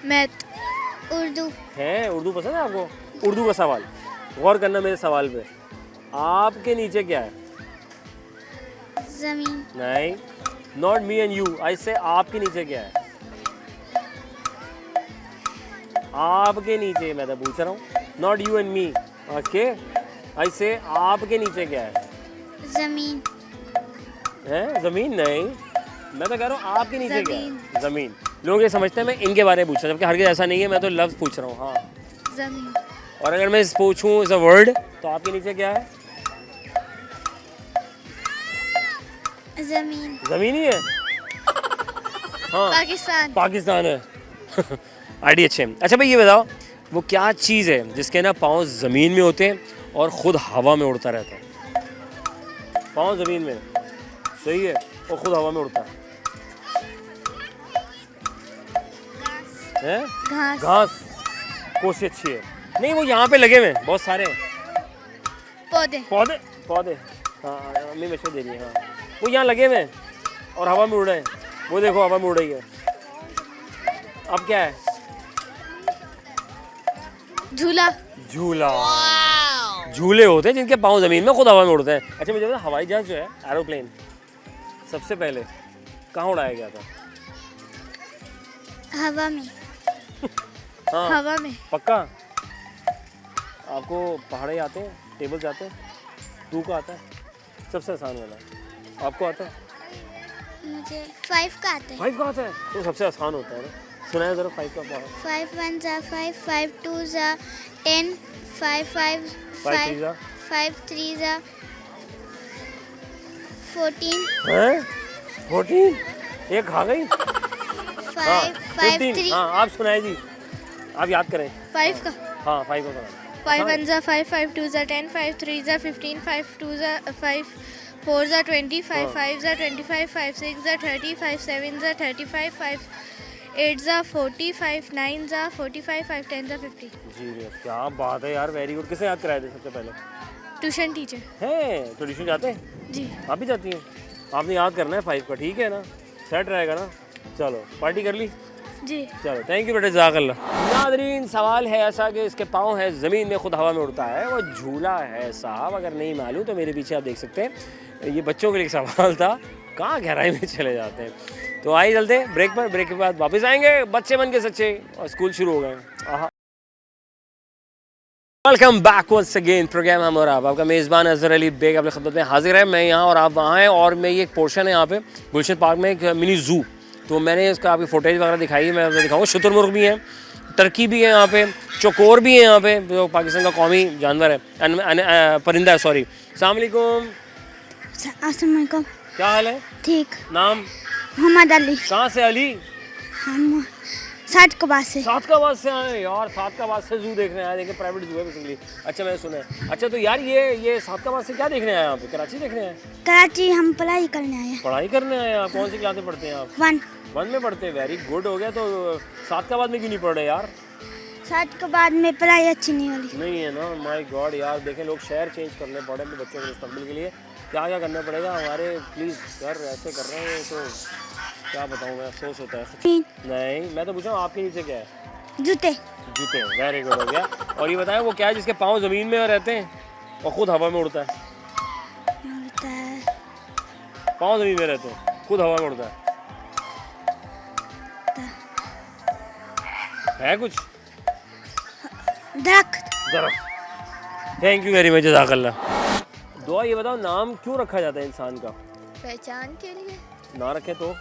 मैथ। उर्दू। है? उर्दू पसंद है आपको? उर्दू का सवाल, गौर करना मेरे सवाल पे। आपके नीचे क्या है? जमीन। नहीं, not me and you, I say आपके नीचे क्या है? आपके नीचे मैं तो पूछ रहा हूँ, not you and me, okay? I say आपके नीचे क्या है? जमीन। है? जमीन? नहीं, मैं तो कह रहा हूँ आपके नीचे क्या है? जमीन। लोग ये समझते हैं मैं इनके बारे में पूछ रहा हूँ, जबकि हरगिज़ ऐसा नहीं है, मैं तो लफ्ज़ पूछ रहा हूँ। हाँ, जमीन। और अगर मैं पूछूँ इज अ वर्ड, तो आपके नीचे क्या है? जमीन। जमीन ही है? हाँ, पाकिस्तान है। आइडिया अच्छे। अच्छा भाई, ये बताओ वो क्या चीज़ है जिसके ना पाँव ज़मीन में होते हैं और ख़ुद हवा में उड़ता रहता है? पाँव ज़मीन में, सही है, और ख़ुद हवा में उड़ता है। घास। कोशिश अच्छी है। नहीं, वो यहाँ पे लगे हुए हैं बहुत सारे पौधे। हाँ, अम्मी मशहूर दे रही है। हाँ, वो यहाँ लगे हुए हैं और हवा में उड़ रहे हैं। वो देखो, हवा में उड़ रही है। अब क्या है? झूला। झूला। झूले होते हैं जिनके पाँव जमीन में खुद हवा में उड़ते हैं। अच्छा मुझे बता, हवाई जहाज जो है एरोप्लेन सबसे पहले कहाँ उड़ाया गया था? हवा में। हाँ हवा में। पक्का? आपको पहाड़े आते हैं, टेबल्स आते हैं, टू का आता है? सबसे आसान वाला आपको आता है? मुझे 5 का आता है। 5 का आता है तो सबसे आसान होता है ना। सुनाया ज़रा 5 का पढ़ो। 5 1 जा 5, 5 2 जा 10, 5 5 5 3 जा 5 3 जा 14, हैं? 14? ये खा गई? 5 5 15। 3, हाँ आप सुनाए जी, आप याद करें। 5 का। हाँ 5 का सुनाए। 5 1 जा 5, 5 2 जा 10, 5 3 जा 15, 5 2 जा 5 4 जा 20, 5 5 जा 25, 5 6 जा 30, 5 7 जा 35, 5 8 जा 40, 5 9 जा 45, 5 10 जा 50। जी क्या बात है यार, वेरी गुड। किसे याद कराए थे सबसे पहले? Tuition teacher. हैं ट्यूशन जाते हैं? जी। आप भी जाती हैं? आपने याद करना है 5 का, ठीक है ना? सेट रहेगा ना? चलो पार्टी कर ली? जी। चलो थैंक यू बेटा, जज़ाकल्लाह। नादरीन सवाल है ऐसा कि इसके पाँव है ज़मीन में खुद हवा में उड़ता है, वो झूला है साहब। अगर नहीं मालूम तो मेरे पीछे आप देख सकते हैं, ये बच्चों के लिए एक सवाल था। कहाँ गहराई में चले जाते हैं। तो आइए चलते हैं ब्रेक पर, ब्रेक के बाद वापस आएंगे बच्चे बन के सच्चे, और स्कूल शुरू हो गए। आहा welcome back once again, programme हम और आपका मेज़बान अज़हर अली बेग अपनी खिदमत में हाजिर है। मैं यहाँ और आप वहाँ हैं, और मैं ये एक पोर्शन है यहाँ पे गुलशन पार्क में, एक मिनी ज़ू। तो मैंने इसका आपकी फुटेज वगैरह दिखाई है, मैं आपको दिखाऊंगा। शुतुरमुर्ग भी हैं, टर्की भी है यहाँ पे, चौकोर भी है यहाँ पे, जो पाकिस्तान का कौमी जानवर है, परिंदा है, सॉरी। अस्सलाम वालेकुम। अस्सलाम वालेकुम। क्या हाल है? ठीक। नाम? मोहम्मद अली। कहाँ से अली? हम 7 के बाद से। सादकाबाद से आए यार। सादकाबाद से जू देखने आए, देखिए प्राइवेट जू है बेसिकली। अच्छा मैंने सुना है। अच्छा तो यार ये सादकाबाद से क्या देखने आए यहाँ पे? कराची देखने आए? कराची हम पढ़ाई करने आए हैं। पढ़ाई करने आए आप? कौन सी क्लास में पढ़ते हैं आप? 1 में पढ़ते हैं, वेरी गुड हो गया। तो सादकाबाद में क्यों नहीं पढ़ रहे यार? 7 के बाद में पढ़ाई अच्छी नहीं हो रही। नहीं है ना? माय गॉड यार, देखें लोग शहर चेंज करने पड़े अपने बच्चों के मुस्तकबिल के लिए। क्या क्या करना पड़ेगा हमारे, प्लीज़ घर ऐसे कर रहे हैं तो क्या बताऊँ मैं, अफसोस होता है। नहीं मैं तो पूछ रहा हूँ आपके नीचे क्या है? जूते। जूते, वेरी गुड हो गया। और ये बताएं वो क्या है जिसके पाँव ज़मीन में रहते हैं और खुद हवा में उड़ता है? पाँव ज़मीन में रहते हैं, खुद हवा में उड़ता है कुछ? दरख्त। थैंक यू वेरी मच, जज़ाकल्लाह। दुआ ये बताओ नाम क्यों रखा जाता है इंसान का? पहचान के लिए। ना रखे तो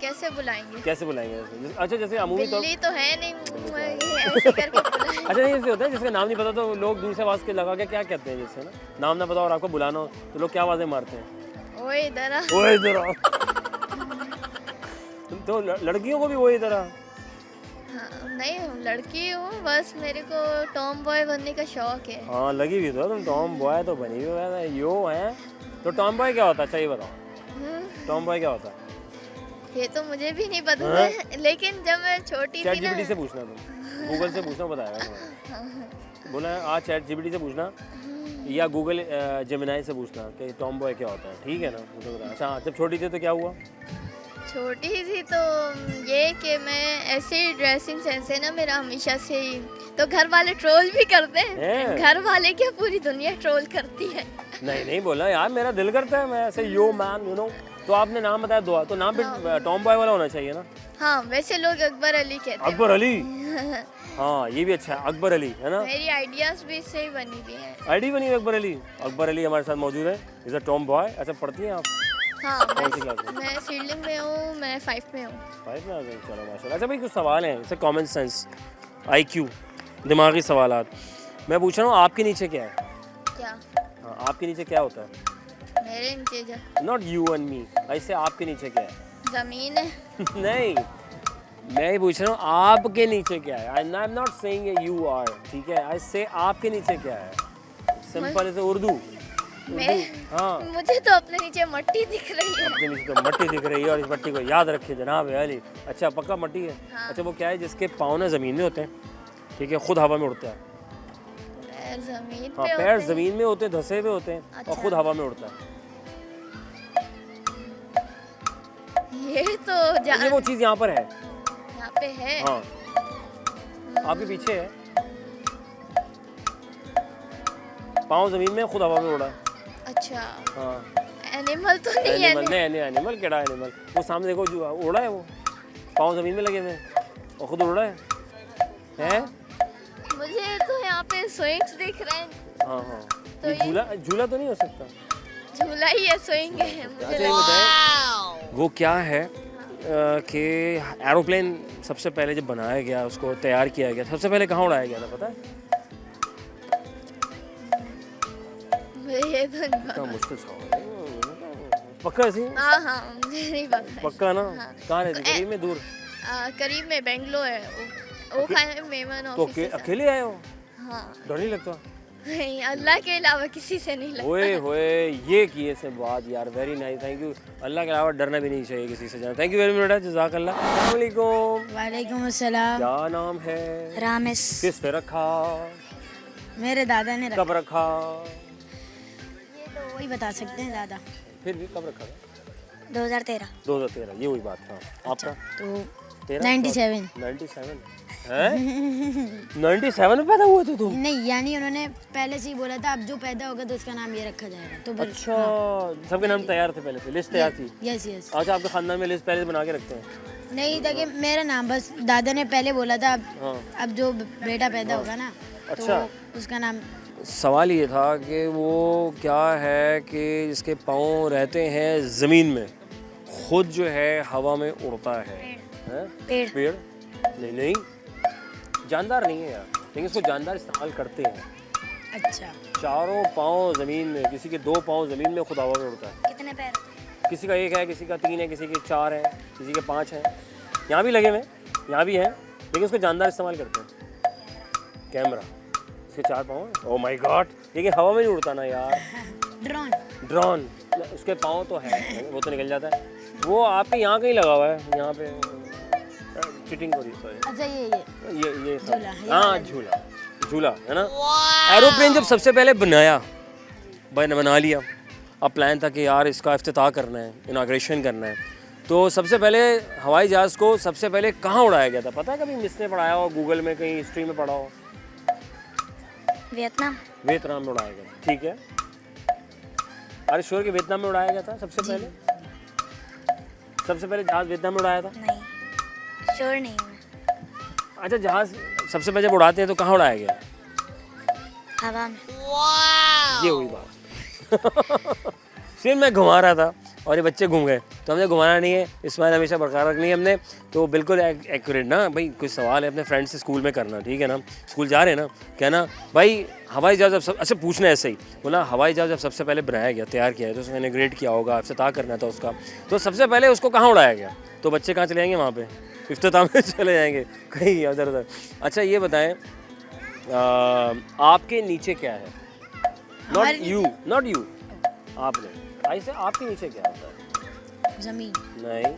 कैसे बुलाएंगे? कैसे बुलाएंगे? अच्छा जैसे अमूमी तौर, बिल्ली तो है नहीं, ऐसे करके बुलाएंगे। अच्छा नहीं ऐसे होता है जिसका नाम नहीं पता तो लोग दूर से आवाज़ के लगा के क्या कहते हैं, जैसे ना नाम ना पता और आपको बुलाना हो तो लोग क्या आवाज़ें मारते हैं? ओए इधर आ। ओए इधर आ। तो लड़कियों को भी वही तरह? हाँ, नहीं लड़की हूँ, बस मेरे को टॉम बॉय बनने का शौक है। हाँ लगी भी तो तुम टॉम बॉय तो बनी हुई है यो है। तो टॉम बॉय क्या होता है? अच्छा ये बताओ टॉम बॉय क्या होता है? ये तो मुझे भी नहीं पता है, लेकिन जब मैं छोटी थी ना। ChatGPT से पूछना, तुम गूगल से पूछना, बताएगा तुम्हें। बोला आज ChatGPT से पूछना या गूगल जेमिनाई से पूछना कि टॉम बॉय क्या होता है, ठीक है ना? तो अच्छा जब छोटी थी तो क्या हुआ? छोटी थी तो ये कि मैं ऐसे ड्रेसिंग सेंस है ना मेरा हमेशा से ही, तो घर वाले ट्रोल भी करते हैं। घर वाले क्या पूरी दुनिया ट्रोल करती है। नहीं नहीं बोला यार, मेरा दिल करता है मैं ऐसे यो मैन यू नो। तो आपने नाम बताया दुआ, तो नाम भी टॉम बॉय वाला होना चाहिए ना? हाँ वैसे लोग अकबर अली कहते हैं। अकबर अली। हाँ ये भी अच्छा है, अकबर अली है ना? मेरी आइडियाज भी इससे ही बनी हुई हैं। आईडी बनी है अकबर अली। अकबर अली हमारे साथ मौजूद है, इज अ टॉम बॉय। अच्छा पढ़ती हैं आप? हाँ कौन सी क्लास में? मैं सीडलिंग में हूँ, मैं 5 में हूँ। 5 में आ गए, चलो माशाल्लाह। अच्छा भाई कुछ सवाल हैं जैसे कॉमन सेंस, IQ, दिमागी सवालात। मैं पूछ रहा हूँ आपके नीचे क्या है? क्या? हाँ आपके नीचे क्या होता है? मेरे नीचे नॉट यू एंड मी, ऐसे आपके नीचे क्या है? जमीन है। नहीं मैं ही पूछ रहा हूँ आपके नीचे क्या है। I am not saying you are, ठीक है? आई से आपके नीचे क्या है? Simple is Urdu. हाँ मुझे तो अपने नीचे मट्टी दिख रही है। अपने नीचे तो मट्टी दिख रही है और इस मट्टी को याद रखिए जनाब अली। अच्छा पक्का मट्टी है? हाँ। अच्छा वो क्या है जिसके पाँव ना ज़मीन में होते हैं, ठीक है, खुद हवा में उड़ता है? पैर जमीन हाँ पे पैर होते हैं। ज़मीन में होते हैं, धंसे हुए होते हैं और अच्छा। खुद हवा में उड़ता है। ये तो ये वो चीज़ यहाँ पर है। यहाँ पे है। हाँ आपके पीछे है, पाँव जमीन में, खुद हवा में उड़ा है। अच्छा हाँ एनिमल तो नहीं है। एनिमल नहीं, एनिमल केड़ा एनिमल, वो सामने देखो जो उड़ा है, वो पाँव जमीन में लगे हुए हैं और खुद उड़ रहा है? मुझे तो यहाँ पे स्विंग्स दिख रहे हैं। हाँ हाँ तो ये झूला झूला तो नहीं हो सकता? झूला ही है, स्विंग है। मुझे अच्छा ये बताएं वो क्या है कि एरोप्लेन सबसे पहले जब बनाया गया, उसको तैयार किया गया, सबसे पहले कहाँ उड़ाया गया था पता है? ये तो नहीं पता। इतना मुश्किल सवाल है। पक्का ऐसी? हाँ हाँ मुझे नहीं पता। पक्का ना? हाँ। कहाँ रहती, करीब में दूर? करीब में बेंगलोर है वो खाने मेहमान तो ऑफिस है। अकेले आए हो? हाँ डर नहीं लगता? नहीं, अल्लाह के अलावा किसी से नहीं लगता। ओए होए ये किए से बात यार, वेरी नाइस, थैंक यू। अल्लाह के अलावा डरना भी नहीं चाहिए किसी से जाना। थैंक यू वेरी मच, जज़ाकल्लाह। अस्सलाम वालेकुम। वालेकुम अस्सलाम। क्या नाम है? रामिस। किसने रखा? मेरे दादा ने रखा। कब रखा? ये तो वही बता सकते हैं दादा। फिर भी कब रखा? 2013। 2013, ये वही बात था। आपका? तो 97 है? 97 में पैदा हुए थे तुम? नहीं, यानी उन्होंने पहले से ही बोला था अब जो पैदा होगा तो उसका नाम ये रखा जाएगा। तो फिर अच्छा सबके नाम तैयार थे पहले से, लिस्ट तैयार थी? Yes yes. अच्छा आपके खानदान में लिस्ट पहले से बना के रखते हैं? नहीं था कि मेरा नाम, बस दादा ने पहले बोला था हाँ। अब जो बेटा पैदा होगा ना अच्छा। तो उसका नाम। सवाल ये था कि वो क्या है कि जिसके पाँव रहते हैं ज़मीन में, खुद जो है हवा में उड़ता है? पेड़। पेड़? नहीं जानदार नहीं है यार, लेकिन इसको जानदार इस्तेमाल करते हैं। अच्छा। चारों पाँव ज़मीन में, किसी के 2 पाँव ज़मीन में, खुद हवा में उड़ता है। कितने पैर? किसी का 1 है, किसी का 3 है, किसी के 4 है, किसी के 5 हैं। यहाँ भी लगे हुए, यहाँ भी हैं, लेकिन उसको जानदार इस्तेमाल करते हैं। कैमरा, इसके 4 पाँव हैं। ओह माय गॉड, लेकिन हवा में नहीं उड़ता ना यार। ड्रोन, उसके पाँव तो है, वो तो निकल जाता है। वो आपके यहाँ कहीं लगा हुआ है, यहाँ पे चिटिंग हो रही है। अच्छा ये झूला, हाँ झूला है ना। एरोप्लेन जब सबसे पहले बना लिया, अब प्लान था कि यार इसका इफ्तिताह करना है, इनाग्रेशन करना है, तो सबसे पहले हवाई जहाज़ को सबसे पहले कहाँ उड़ाया गया था पता है? कभी मिस ने पढ़ाया हो, गूगल में कहीं हिस्ट्री में पढ़ा हो? वियतनाम में उड़ाया गया था, ठीक है। अरे श्योर कि वियतनाम में उड़ाया गया था सबसे पहले? सबसे पहले जहाज़ वियतनाम में उड़ाया था? नहीं, श्योर नहीं हूँ। अच्छा जहाज़ सबसे पहले जब उड़ाते हैं तो कहाँ उड़ाया गया? हवा में। ये हुई बात। सिर्फ मैं घुमा रहा था और ये बच्चे घूम गए, तो हमने घुमाना नहीं है, स्माइल हमेशा बरकरार रखनी है हमने। तो बिल्कुल एक्यूरेट ना भाई, कोई सवाल है अपने फ्रेंड से स्कूल में करना, ठीक है ना? स्कूल जा रहे हैं ना, कहना भाई हवाई जहाज़ जब अच्छा पूछना है ऐसे ही, बोला हवाई जहाज़ जब सबसे पहले बनाया गया, तैयार किया है, तो उसने इनॉग्रेट किया होगा, इफ्तिताह करना था उसका, तो सबसे पहले उसको कहाँ उड़ाया गया? तो बच्चे कहाँ चले जाएंगे? वहाँ पे इफ्तिताह में चले जाएंगे कहीं उधर उधर। अच्छा ये बताएं आपके नीचे क्या है? नॉट यू, आपने ऐसे आपके नीचे क्या होता है? जमीन। नहीं,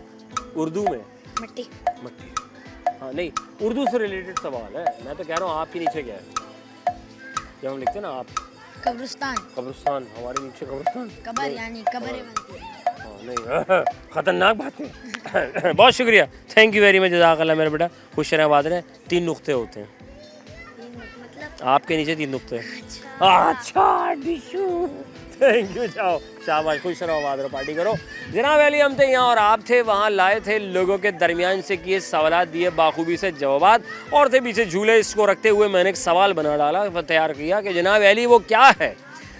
उर्दू में मिट्टी। हाँ नहीं, उर्दू से रिलेटेड सवाल है, मैं तो कह रहा हूँ आपके नीचे क्या है? जब हम लिखते हैं ना आप, कब्रिस्तान। हमारे नीचे कब्रिस्तान, कबर यानी कब्रें बनती हैं। हाँ नहीं खतरनाक बात है। बहुत शुक्रिया, थैंक यू वेरी मच, जज़ाकल्लाह मेरा बेटा, खुश रहें, आबाद रहें। 3 नुक्ते होते हैं आपके नीचे, 3 नुक्ते। अच्छा डिशू, थैंक यू, जाओ शाबाश, खुश रहो, आबाद रहो, पार्टी करो। जनाब अली हम थे यहाँ और आप थे वहाँ, लाए थे लोगों के दरमियान से किए सवाल, दिए बाखूबी से जवाब, और थे पीछे झूले। इसको रखते हुए मैंने एक सवाल बना डाला, तैयार किया कि जनाब अली वो क्या है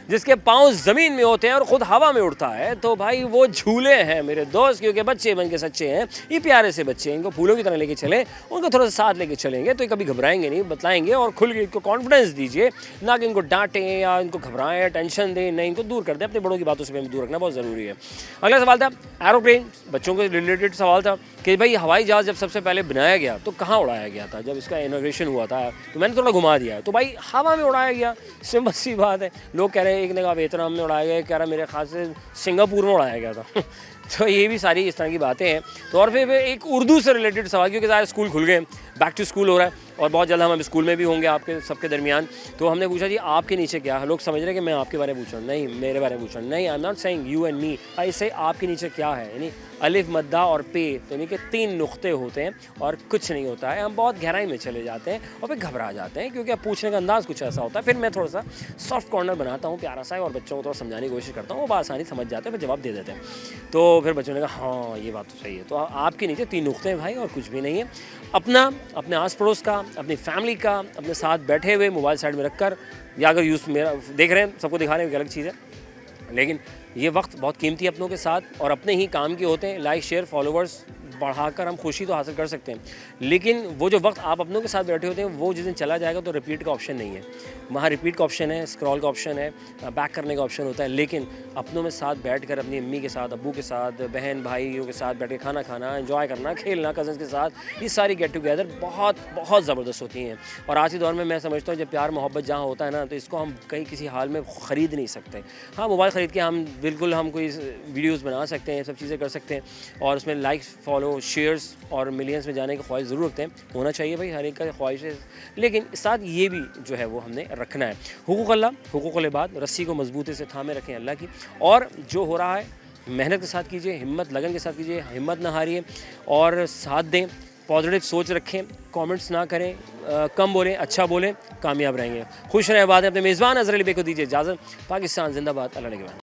जिसके पाँव ज़मीन में होते हैं और ख़ुद हवा में उड़ता है? तो भाई वो झूले हैं मेरे दोस्त, क्योंकि बच्चे बन के सच्चे हैं, ये प्यारे से बच्चे हैं, इनको फूलों की तरह लेके चलें, उनको थोड़ा सा साथ लेके चलेंगे तो ये कभी घबराएंगे नहीं, बताएंगे और खुल के इनको कॉन्फिडेंस दीजिए, ना कि इनको डांटें या इनको घबराएं, टेंशन दें, नहीं, इनको दूर कर दें। अपने बड़ों की बातों से भी दूर रखना बहुत ज़रूरी है। अगला सवाल था एरोप्लेन, बच्चों के रिलेटेड सवाल था कि भाई हवाई जहाज़ जब सबसे पहले बनाया गया तो कहाँ उड़ाया गया था? जब इसका इनॉग्रेशन हुआ था तो मैंने थोड़ा घुमा दिया, तो भाई हवा में उड़ाया गया, सिंपल सी बात है। लोग कह रहे हैं, एक ने कहा वियतनाम में उड़ाया गया, कह रहा मेरे ख्याल से सिंगापुर में उड़ाया गया था। तो ये भी सारी इस तरह की बातें हैं। तो और फिर एक उर्दू से रिलेटेड सवाल, क्योंकि सारे स्कूल खुल गए, बैक टू स्कूल हो रहा है, और बहुत जल्द हम अब स्कूल में भी होंगे आपके सबके दरमियान। तो हमने पूछा जी आपके नीचे क्या है, लोग समझ रहे हैं कि मैं आपके बारे में पूछ रहा हूँ, नहीं मेरे बारे में पूछ रहा हूँ, नहीं I am not saying you and me, I say आपके नीचे क्या है, यानी अलिफ मद्दा और पे, यानी कि 3 नुक्ते होते हैं और कुछ नहीं होता है। हम बहुत गहराई में चले जाते हैं और फिर घबरा जाते हैं क्योंकि अब पूछने का अंदाज़ कुछ ऐसा होता है। फिर मैं थोड़ा सा सॉफ्ट कॉर्नर बनाता हूँ प्यारा सा, और बच्चों को थोड़ा समझाने की कोशिश करता हूँ, वो आसानी समझ जाते हैं, फिर जवाब दे देते हैं। तो फिर बच्चों ने कहा हाँ ये बात तो सही है। तो आपके नीचे 3 नुक्ते हैं भाई और कुछ भी नहीं है। अपना, अपने आस पड़ोस का, अपनी फैमिली का, अपने साथ बैठे हुए मोबाइल साइड में रखकर, या अगर यूज़ मेरा देख रहे हैं सबको दिखा रहे हैं एक अलग चीज़ है, लेकिन ये वक्त बहुत कीमती है अपनों के साथ और अपने ही काम के होते हैं। लाइक शेयर फॉलोवर्स बढ़ाकर हम खुशी तो हासिल कर सकते हैं, लेकिन वो जो वक्त आप अपनों के साथ बैठे होते हैं वो जिस दिन चला जाएगा तो रिपीट का ऑप्शन नहीं है। वहाँ रिपीट का ऑप्शन है, स्क्रॉल का ऑप्शन है, बैक करने का ऑप्शन होता है, लेकिन अपनों में साथ बैठकर अपनी अम्मी के साथ, अब्बू के साथ, बहन भाइयों के साथ बैठ के खाना खाना, एंजॉय करना, खेलना कज़न्स के साथ, ये सारी गेट टुगेदर बहुत बहुत ज़बरदस्त होती हैं। और आज के दौर में मैं समझता हूँ जब प्यार मोहब्बत जहाँ होता है ना, तो इसको हम कहीं किसी हाल में ख़रीद नहीं सकते। हाँ मोबाइल ख़रीद के हम बिल्कुल हम कोई वीडियोज़ बना सकते हैं, सब चीज़ें कर सकते हैं और उसमें लाइक्स फॉलो शेयर्स और मिलियंस में जाने की ख्वाहिश ज़रूर रखते हैं, होना चाहिए भाई हर एक का ख्वाहिश है, लेकिन साथ ये भी जो है वो हमने रखना है। हुकूक अल्लाह हुकूकुल इबाद, रस्सी को मजबूती से थामे रखें अल्लाह की, और जो हो रहा है मेहनत के साथ कीजिए, हिम्मत लगन के साथ कीजिए, हिम्मत ना हारिए और साथ दें, पॉजिटिव सोच रखें, कमेंट्स ना करें, कम बोलें, अच्छा बोलें, कामयाब रहेंगे। खुश रहें। बात है अपने मेज़बान अज़हर अली बेग को दीजिए इजाज़त। पाकिस्तान जिंदाबाद। अल्लाह ने